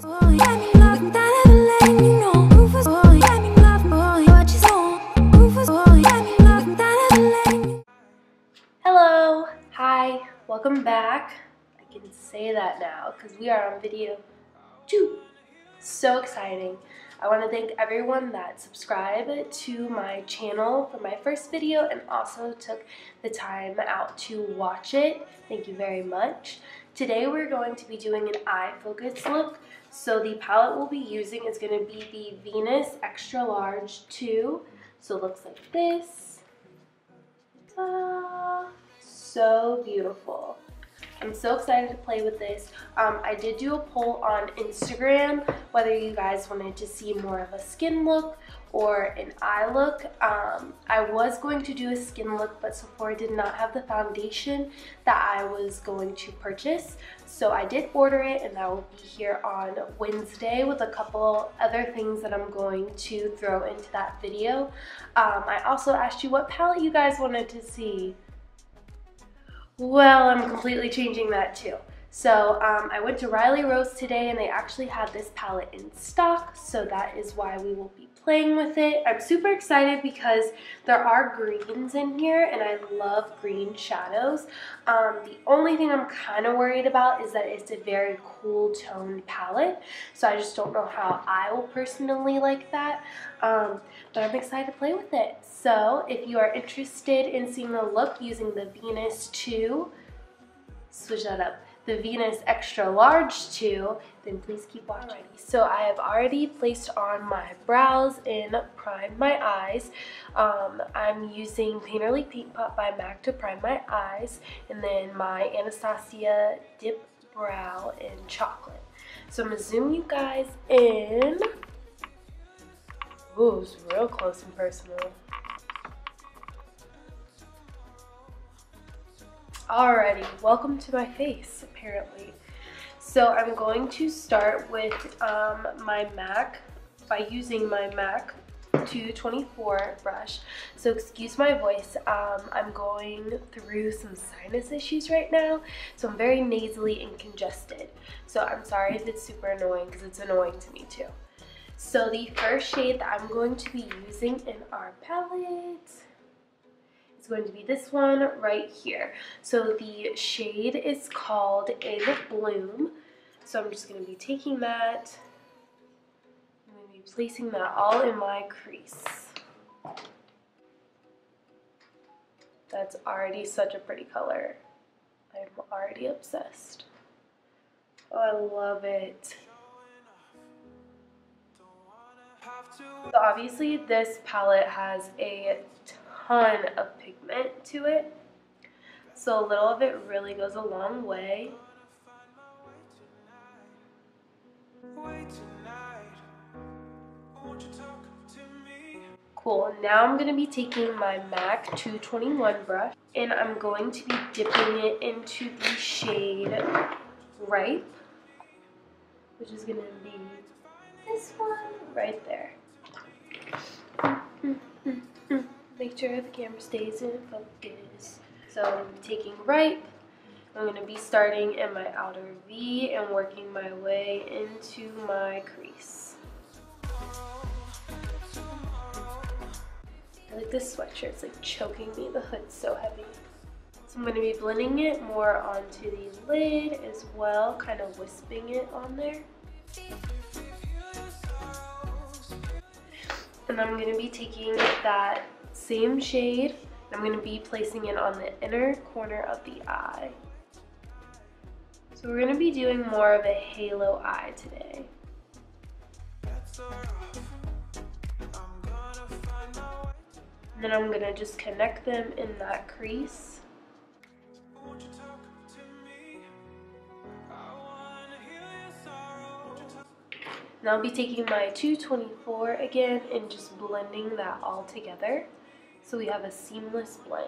Hello, hi, welcome back. I can say that now because we are on video 2. So exciting. I want to thank everyone that subscribed to my channel for my first video and also took the time out to watch it. Thank you very much. Today we're going to be doing an eye focus look. So the palette we'll be using is going to be the Venus Extra Large 2. So it looks like this. So beautiful. I'm so excited to play with this. I did do a poll on Instagram whether you guys wanted to see more of a skin look or an eye look. I was going to do a skin look, but Sephora did not have the foundation that I was going to purchase. So I did order it, and that will be here on Wednesday with a couple other things that I'm going to throw into that video. I also asked you what palette you guys wanted to see. Well, I'm completely changing that too. So I went to Riley Rose today and they actually had this palette in stock, so that is why we will be playing with it. I'm super excited because there are greens in here and I love green shadows. The only thing I'm kind of worried about is that it's a very cool toned palette, so I just don't know how I will personally like that. But I'm excited to play with it. So if you are interested in seeing the look using the Venus 2, switch that up, the Venus Extra Large 2, then please keep watching. Alrighty, so I have already placed on my brows and primed my eyes. I'm using Painterly Paint Pot by MAC to prime my eyes, and then my Anastasia Dip Brow in Chocolate. So I'm going to zoom you guys in. Ooh, it's real close and personal. Alrighty, welcome to my face, apparently. So I'm going to start with my MAC by using my MAC 224 brush. So excuse my voice, I'm going through some sinus issues right now, so I'm very nasally and congested. So I'm sorry if it's super annoying, because it's annoying to me too. So the first shade that I'm going to be using in our palette is going to be this one right here. So the shade is called In Bloom. So I'm just going to be taking that, I'm going to be placing that all in my crease. That's already such a pretty color. I'm already obsessed. Oh, I love it. So obviously this palette has a ton of pigment to it, so a little of it really goes a long way. Cool, now I'm going to be taking my MAC 221 brush and I'm going to be dipping it into the shade Ripe, which is going to be this one right there. Make sure the camera stays in focus. So I'm taking Ripe. I'm going to be starting in my outer V and working my way into my crease. I like this sweatshirt, it's like choking me, the hood's so heavy. So I'm going to be blending it more onto the lid as well, kind of wisping it on there. And I'm going to be taking that same shade, I'm going to be placing it on the inner corner of the eye. So we're going to be doing more of a halo eye today. And then I'm going to just connect them in that crease. And I'll be taking my 224 again and just blending that all together so we have a seamless blend.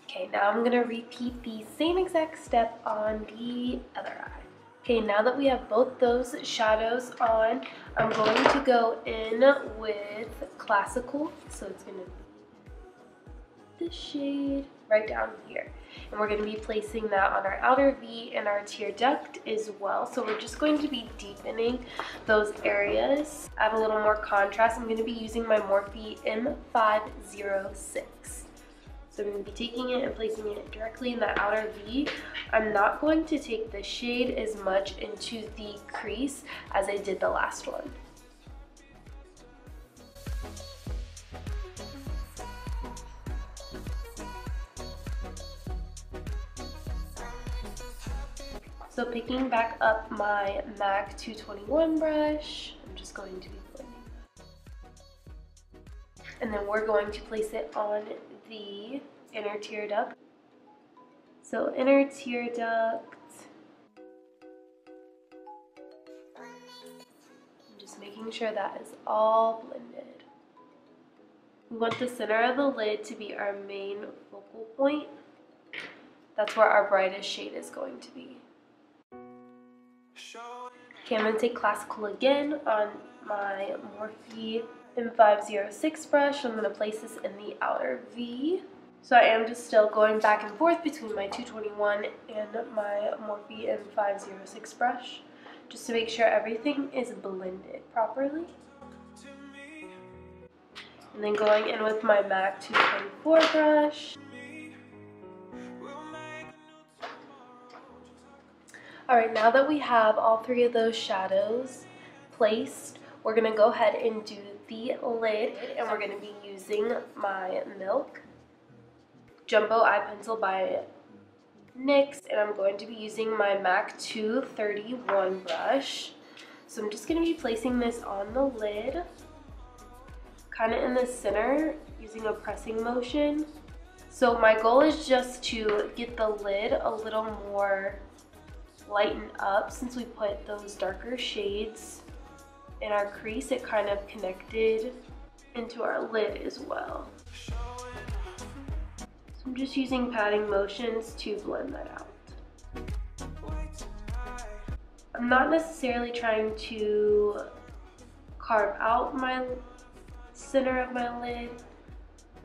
Okay, now I'm going to repeat the same exact step on the other eye. Okay, now that we have both those shadows on, I'm going to go in with Classical. So it's going to be this shade right down here. And we're going to be placing that on our outer V and our tear duct as well. So we're just going to be deepening those areas. Add a little more contrast. I'm going to be using my Morphe M506. So I'm going to be taking it and placing it directly in that outer V. I'm not going to take the shade as much into the crease as I did the last one. So picking back up my MAC 221 brush, I'm just going to be blending that. And then we're going to place it on the inner tear duct. So inner tear duct. I'm just making sure that is all blended. We want the center of the lid to be our main focal point. That's where our brightest shade is going to be. Okay, I'm going to take Classical again on my Morphe M506 brush. I'm going to place this in the outer V. So I am just still going back and forth between my 221 and my Morphe M506 brush, just to make sure everything is blended properly. And then going in with my MAC 224 brush. Alright, now that we have all three of those shadows placed, we're going to go ahead and do the lid, and we're going to be using my Milk Jumbo Eye Pencil by NYX, and I'm going to be using my MAC 231 brush. So I'm just going to be placing this on the lid, kind of in the center, using a pressing motion. So my goal is just to get the lid a little more lighten up. Since we put those darker shades in our crease, it kind of connected into our lid as well. So I'm just using patting motions to blend that out. I'm not necessarily trying to carve out my center of my lid.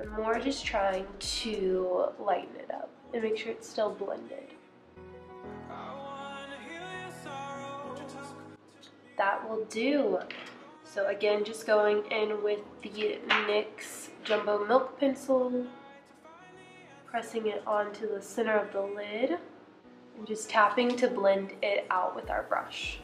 I'm more just trying to lighten it up and make sure it's still blended. That will do. So again, just going in with the NYX Jumbo Milk Pencil, pressing it onto the center of the lid, and just tapping to blend it out with our brush.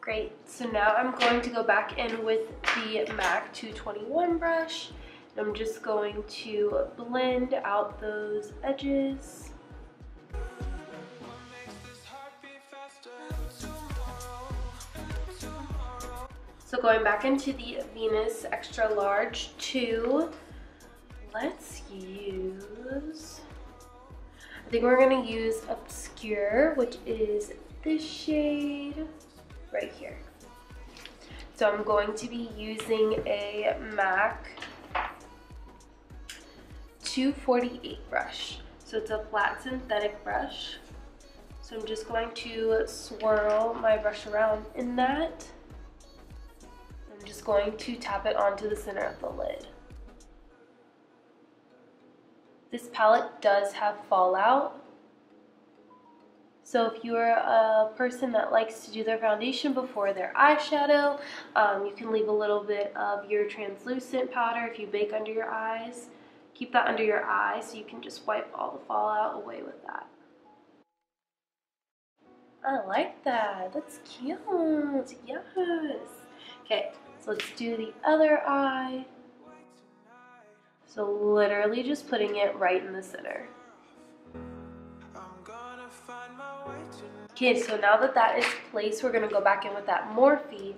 Great, so now I'm going to go back in with the MAC 221 brush, and I'm just going to blend out those edges. So going back into the Venus Extra Large 2, let's use, I think we're going to use Obscure, which is this shade right here. So I'm going to be using a MAC 248 brush. So it's a flat synthetic brush. So I'm just going to swirl my brush around in that. I'm just going to tap it onto the center of the lid. This palette does have fallout. So if you're a person that likes to do their foundation before their eyeshadow, you can leave a little bit of your translucent powder if you bake under your eyes. Keep that under your eye so you can just wipe all the fallout away with that. I like that. That's cute. Yes. Okay, so let's do the other eye. So literally just putting it right in the center. Okay, so now that that is placed, we're going to go back in with that Morphe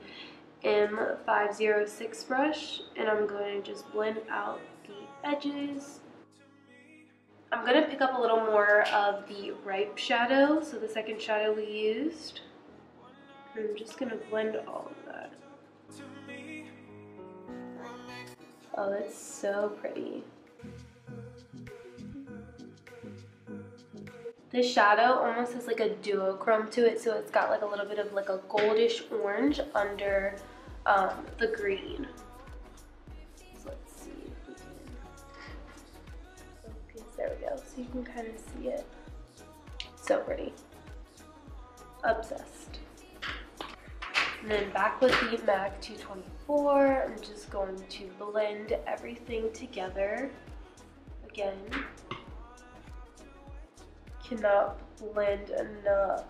M506 brush, and I'm going to just blend out the edges. I'm going to pick up a little more of the Ripe shadow, so the second shadow we used. And I'm just going to blend all of that. Oh, that's so pretty. This shadow almost has like a duochrome to it, so it's got like a little bit of like a goldish orange under the green. so you can kind of see it. So pretty. Obsessed. And then back with the MAC 224, I'm just going to blend everything together. Again, cannot blend enough.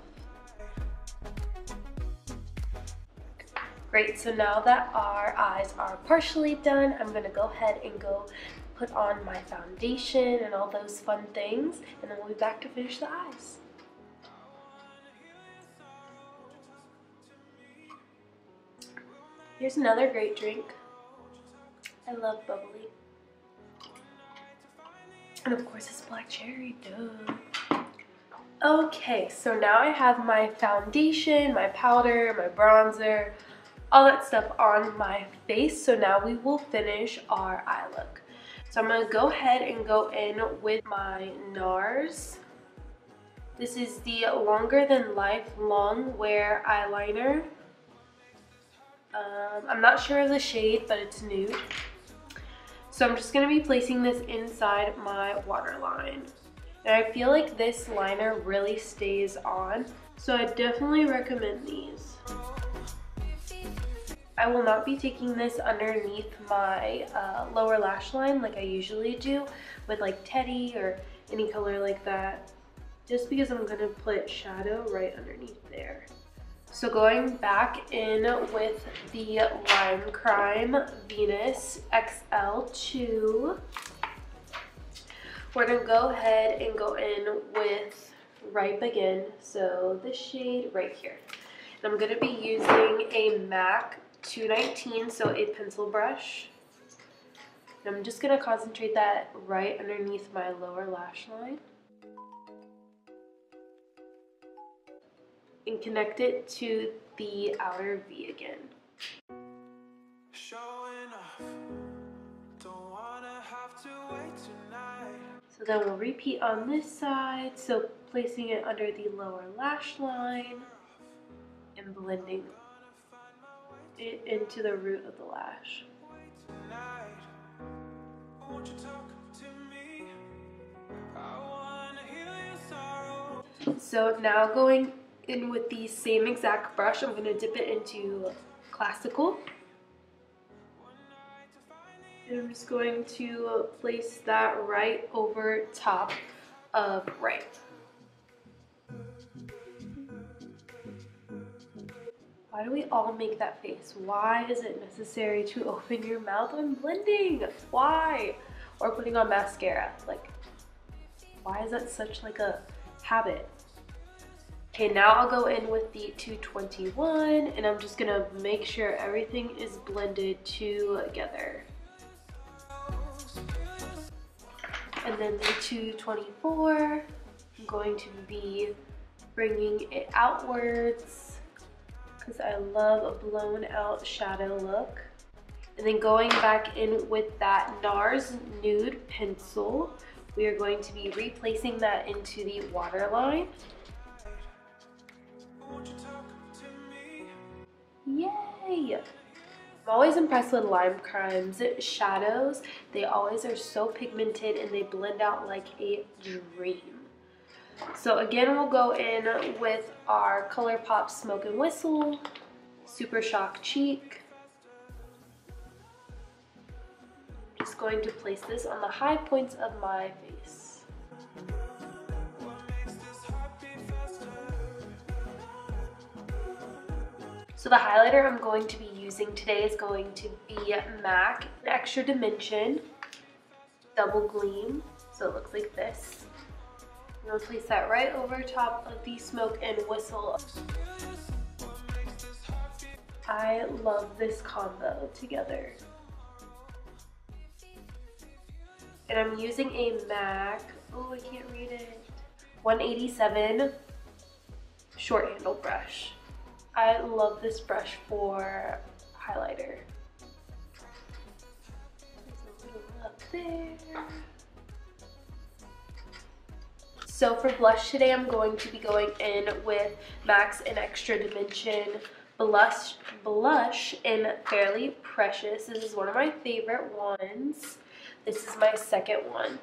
Great, so now that our eyes are partially done, I'm gonna go ahead and go put on my foundation and all those fun things, and then we'll be back to finish the eyes. Here's another great drink. I love bubbly. And of course it's black cherry, duh. Okay, so now I have my foundation, my powder, my bronzer, all that stuff on my face. So now we will finish our eye look. So I'm gonna go ahead and go in with my Nars. This is the Longer Than Life Long Wear eyeliner. I'm not sure of the shade, but it's nude. So I'm just gonna be placing this inside my waterline. And I feel like this liner really stays on, so I definitely recommend these. I will not be taking this underneath my lower lash line like I usually do with like Teddy or any color like that, just because I'm gonna put shadow right underneath there. So going back in with the Lime Crime Venus XL2, we're gonna go ahead and go in with Ripe again, so this shade right here. And I'm gonna be using a MAC 219, so a pencil brush. And I'm just gonna concentrate that right underneath my lower lash line. And connect it to the outer V again. So then we'll repeat on this side, so placing it under the lower lash line and blending it into the root of the lash. So now going in with the same exact brush, I'm going to dip it into Classical. And I'm just going to place that right over top of Ripe. Why do we all make that face? Why is it necessary to open your mouth when blending? Why? Or putting on mascara. Like, why is that such like a habit? Okay, now I'll go in with the 221 and I'm just gonna make sure everything is blended together. And then the 224, I'm going to be bringing it outwards because I love a blown out shadow look. And then going back in with that Nars Nude Pencil, we are going to be replacing that into the waterline. Yay! I'm always impressed with Lime Crime's shadows. They always are so pigmented and they blend out like a dream. So again, we'll go in with our Colourpop Smoke and Whistle, Super Shock Cheek. Just going to place this on the high points of my face. So the highlighter I'm going to be using today is going to be MAC Extra Dimension Double Gleam. So it looks like this. I'm going to place that right over top of the Smoke and Whistle. I love this combo together. And I'm using a MAC, oh I can't read it, 187 short handle brush. I love this brush for highlighter. There's a little up there. So for blush today, I'm going to be going in with MAC's an Extra Dimension blush in Fairly Precious. This is one of my favorite ones. This is my second one.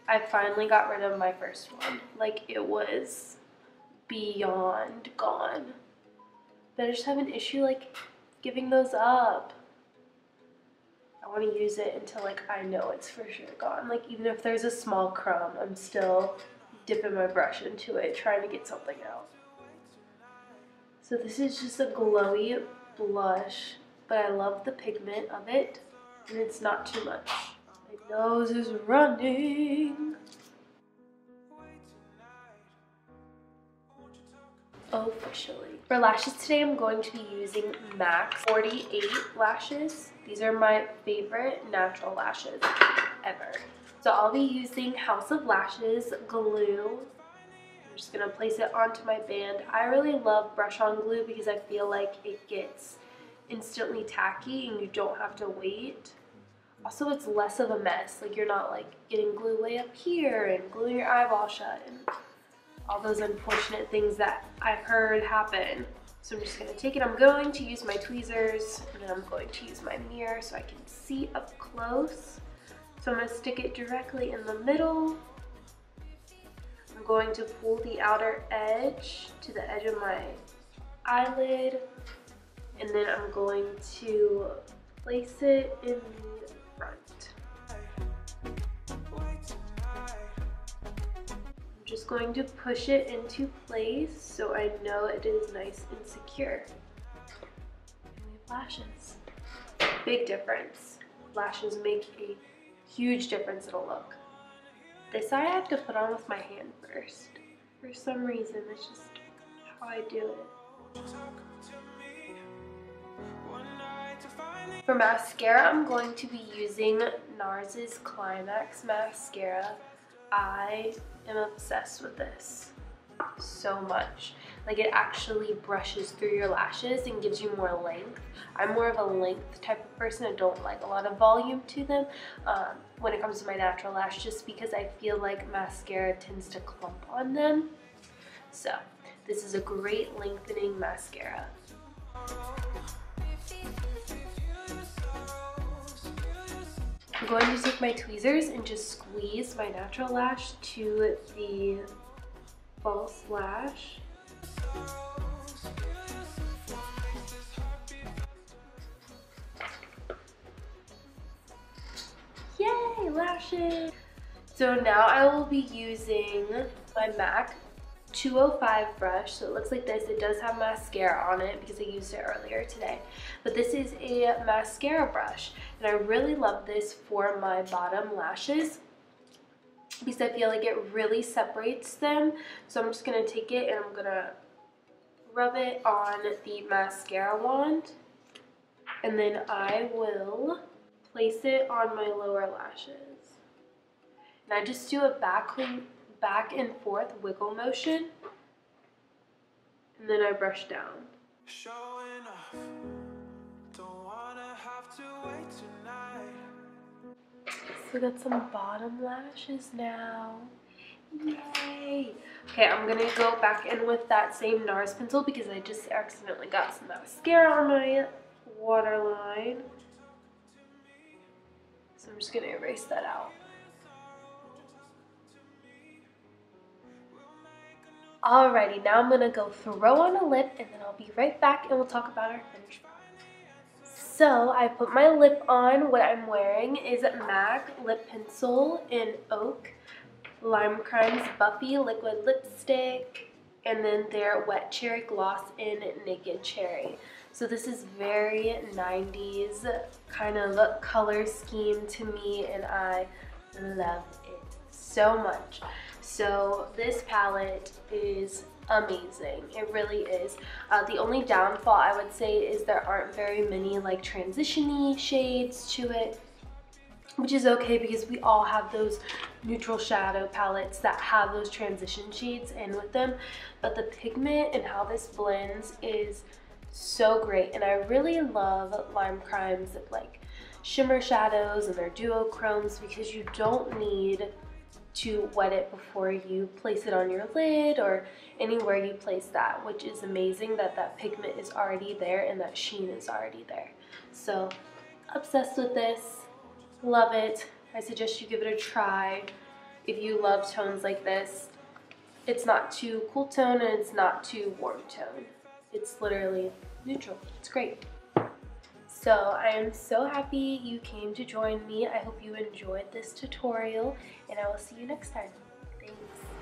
I finally got rid of my first one. Like, it was beyond gone. But I just have an issue like giving those up. I want to use it until like I know it's for sure gone. Like, even if there's a small crumb, I'm still dipping my brush into it, trying to get something out. So this is just a glowy blush, but I love the pigment of it, and it's not too much. My nose is running. Officially. For lashes today, I'm going to be using MAC 48 lashes. These are my favorite natural lashes ever. So I'll be using House of Lashes glue. I'm just going to place it onto my band. I really love brush-on glue because I feel like it gets instantly tacky and you don't have to wait. Also, it's less of a mess. Like, you're not like getting glue way up here and gluing your eyeball shut and all those unfortunate things that I've heard happen. So I'm just going to take it. I'm going to use my tweezers, and then I'm going to use my mirror so I can see up close. So I'm going to stick it directly in the middle. I'm going to pull the outer edge to the edge of my eyelid, and then I'm going to place it in the front. Just going to push it into place so I know it is nice and secure. And we have lashes. Big difference. Lashes make a huge difference in a look. This I have to put on with my hand first. For some reason, it's just how I do it. For mascara, I'm going to be using Nars's Climax mascara. I am obsessed with this so much. Like, it actually brushes through your lashes and gives you more length. I'm more of a length type of person. I don't like a lot of volume to them when it comes to my natural lash, just because I feel like mascara tends to clump on them. So this is a great lengthening mascara. I'm going to take my tweezers and just squeeze my natural lash to the false lash. Yay, lashes! So now I will be using my MAC 205 brush. So it looks like this. It does have mascara on it because I used it earlier today. But this is a mascara brush, and I really love this for my bottom lashes because I feel like it really separates them. So I'm just going to take it and I'm going to rub it on the mascara wand, and then I will place it on my lower lashes. And I just do a back and forth wiggle motion, and then I brush down. Showing off, don't wanna have to wait tonight. So I got some bottom lashes now. Yay! Okay, I'm gonna go back in with that same Nars pencil because I just accidentally got some mascara on my waterline. So I'm just gonna erase that out. Alrighty, now I'm gonna go throw on a lip, and then I'll be right back and we'll talk about our finished product. So I put my lip on. What I'm wearing is MAC lip pencil in Oak, Lime Crime Buffy liquid lipstick, and then their Wet Cherry gloss in Naked Cherry. So this is very 90s kind of color scheme to me, and I love it so much. So this palette is amazing. It really is. The only downfall I would say is there aren't very many like transition-y shades to it, which is okay because we all have those neutral shadow palettes that have those transition shades in with them. But the pigment and how this blends is so great, and I really love Lime Crime's like shimmer shadows and their duochromes because you don't need to wet it before you place it on your lid or anywhere you place that, which is amazing that that pigment is already there and that sheen is already there. So obsessed with this, love it. I suggest you give it a try if you love tones like this. It's not too cool tone and it's not too warm tone. It's literally neutral. It's great. So I am so happy you came to join me. I hope you enjoyed this tutorial and I will see you next time. Thanks.